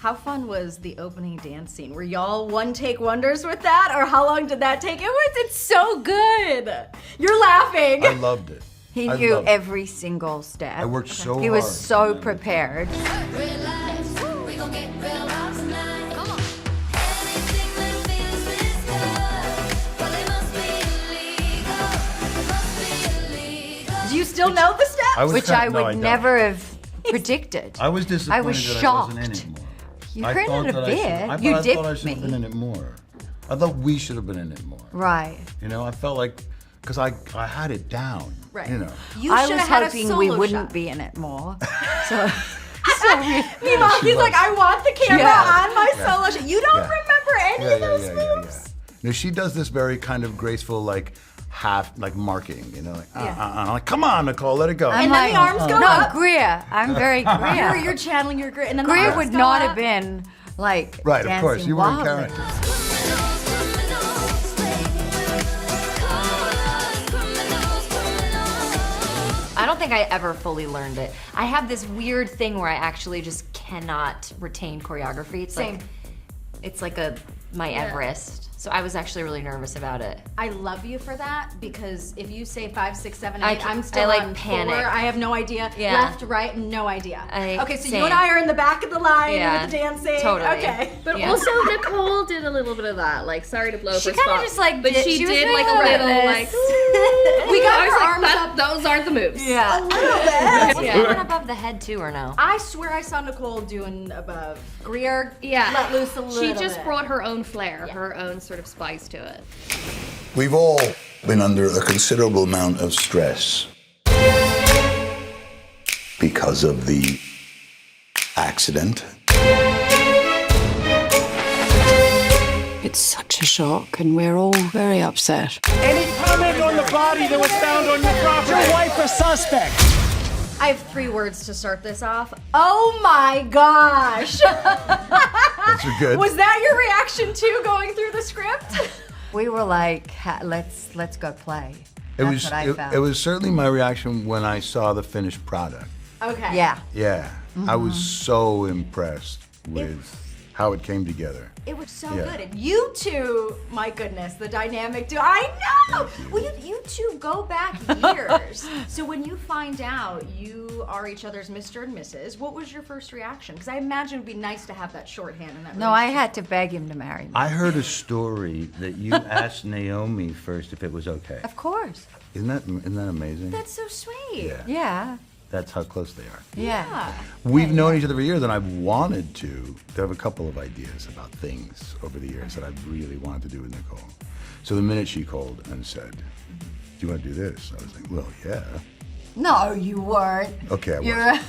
How fun was the opening dance scene? Were y'all one-take wonders with that, or how long did that take? It's so good. You're laughing. I loved it. He knew every single step. I worked so hard. He was so prepared. Do you still know the steps? Which I would never have predicted. I was disappointed I was shocked. that I wasn't in it more. You were in it a bit. You I thought I dipped should have been me. in it more. I thought we should have been in it more. Right. You know, I felt like, because I had it down. Right. You know. You I should was have had a hoping we solo wouldn't shot. be in it more. Meanwhile, he's like, I want the camera on my solo shot. You don't remember any of those moves? You know, she does this very kind of graceful, like, half, like, marking, you know, like, I'm like, come on, Nicole, let it go. And then the arms go no, up. Greer. I'm very Greer. You're channeling your grit. And then the Greer arms would go not up. have been, like, Right, dancing of course, you were in wildly. character. I don't think I ever fully learned it. I have this weird thing where I actually just cannot retain choreography. It's Same. like, it's like my Everest. So I was actually really nervous about it. I love you for that, because if you say 5, 6, 7, 8, I I'm still like on panic. 4. I have no idea. Yeah. Left, right, no idea. Okay, so same. you and I are in the back of the line Yeah, with the dancing. totally. Okay. But Yeah. also Nicole did a little bit of that. Like, sorry to blow up She her kind spot. of just like, but she was did doing like a little little like. We got I was her like, arms up. those aren't the moves. Yeah. A little bit. Was that one above the head too, or no? I swear I saw Nicole doing above. Greer Yeah. let loose a little She just bit. brought her own flair, her own sort of spice to it. We've all been under a considerable amount of stress because of the accident. It's such a shock, and we're all very upset. Any comment on the body that was found on your property? Your wife a suspect. I have 3 words to start this off. Oh my gosh! Those are good. Was that your reaction too, going through the script? We were like, let's go play. That's what I felt. It was certainly my reaction when I saw the finished product. Okay. Yeah. Yeah, I was so impressed with how it came together. It was so Yeah. good. And you two, my goodness, the dynamic duo. I know! Well, you two go back years. So when you find out you are each other's Mr. and Mrs., what was your first reaction? Because I imagine it would be nice to have that shorthand in that No, I had to beg him to marry me. I heard a story that you asked Naomi first if it was okay. Of course. Isn't that amazing? That's so sweet. Yeah. Yeah. That's how close they are. Yeah. We've known each other for years, and I've wanted to have a couple of ideas about things over the years that I've really wanted to do with Nicole. So the minute she called and said, "Do you want to do this?" I was like, "Well, yeah." No, you weren't. Okay, I was. You're a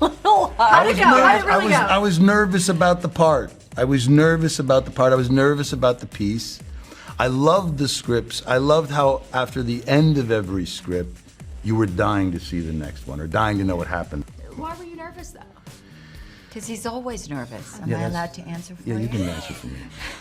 little How'd it go? How'd it really go? I was nervous about the part. I was nervous about the piece. I loved the scripts. I loved how after the end of every script, you were dying to see the next one or dying to know what happened. Why were you nervous though? Because he's always nervous. Am Yeah, I that's- allowed to answer for Yeah, you? you can answer for me.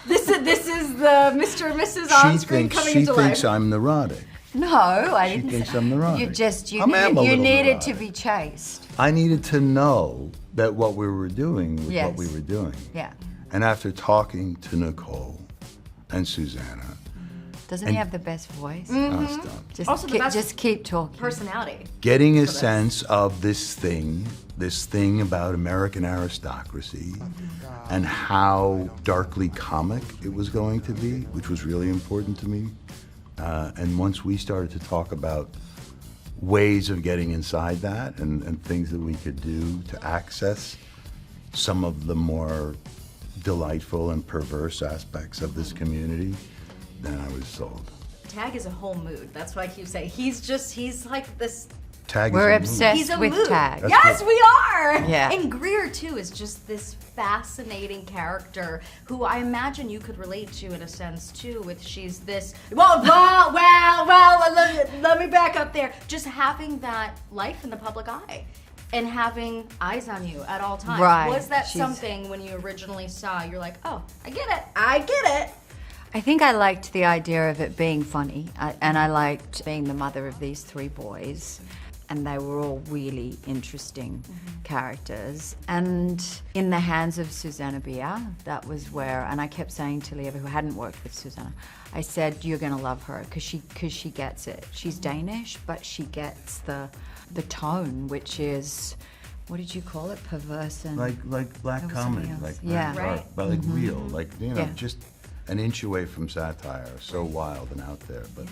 This is the Mr. and Mrs. on screen coming She into thinks life. I'm neurotic. No, I She didn't. thinks I'm neurotic. You I am a you little needed to neurotic. be chased. I needed to know that what we were doing was Yes. what we were doing. Yeah. And after talking to Nicole and Susanna, Doesn't he have the best voice? oh, stop. Just, Also the best just keep talking. Personality. Getting a sense of this thing about American aristocracy and how darkly comic it was going to be, which was really important to me. And once we started to talk about ways of getting inside that and things that we could do to access some of the more delightful and perverse aspects of this community, then I was sold. Tag is a whole mood. That's what I keep saying. He's like this. Tag We're is a movie. He's a obsessed with mood. Tag. That's Yes, good. we are. Yeah. And Greer too is just this fascinating character who I imagine you could relate to in a sense too. With she's this. Well. Let me back up there. Just having that life in the public eye. And having eyes on you at all times. Right. Was that She's- something when you originally saw, you're like, oh, I get it. I think I liked the idea of it being funny, and I liked being the mother of these 3 boys. and they were all really interesting characters. And in the hands of Susanna Bier, that was where, and I kept saying to Liev, who hadn't worked with Susanna, I said, you're going to love her because she gets it. She's Danish, but she gets the tone, which is, what did you call it? Perverse and... Like black That was comedy, something like else. Yeah. black art, Right. but like real, like, you know, Yeah. just an inch away from satire, so wild and out there, but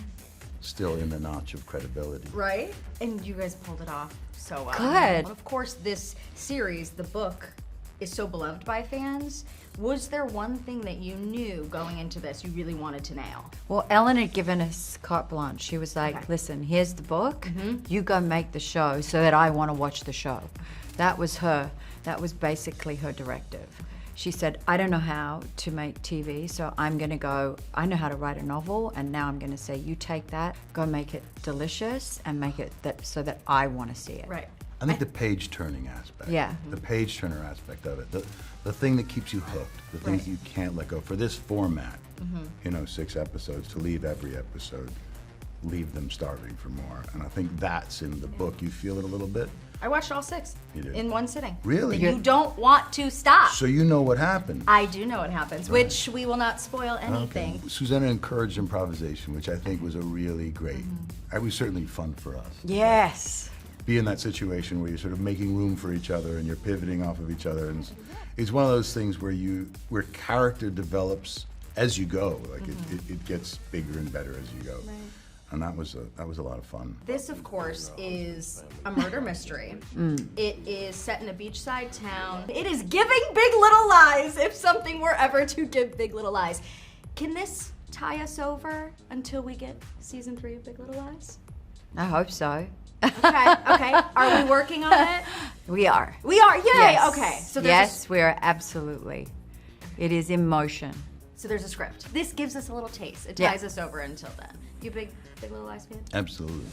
still in the notch of credibility. Right? And you guys pulled it off so well. Good. Well, of course, this series, the book, is so beloved by fans. Was there one thing that you knew going into this you really wanted to nail? Well, Elin had given us carte blanche. She was like, Okay. listen, here's the book. You go make the show so that I want to watch the show. That was her. That was basically her directive. She said, I don't know how to make TV, so I'm going to go, I know how to write a novel, and now I'm going to say, you take that, go make it delicious, and make it so that I want to see it. Right. I think the page turning aspect. Yeah. The page turner aspect of it. The thing that keeps you hooked, the things Right. you can't let go. For this format, you know, 6 episodes, to leave every episode, leave them starving for more. And I think that's in the book. You feel it a little bit. I watched all 6 You did? in one sitting. Really? You don't want to stop. So you know what happened. I do know what happens, which we will not spoil anything. Okay. Susanna encouraged improvisation, which I think was a really great, it was certainly fun for us. Yes. Be in that situation where you're sort of making room for each other and you're pivoting off of each other, and it's one of those things where character develops as you go. Like it gets bigger and better as you go. And that was a lot of fun. This, of course, is a murder mystery. It is set in a beachside town. It is giving Big Little Lies, if something were ever to give Big Little Lies. Can this tie us over until we get season 3 of Big Little Lies? I hope so. Okay. Are we working on it? We are. We are. Yay. Yes. Okay. So there's yes, we are absolutely. It is in motion. So there's a script. This gives us a little taste. It Yeah. ties us over until then. You big Little Lies fan? Absolutely.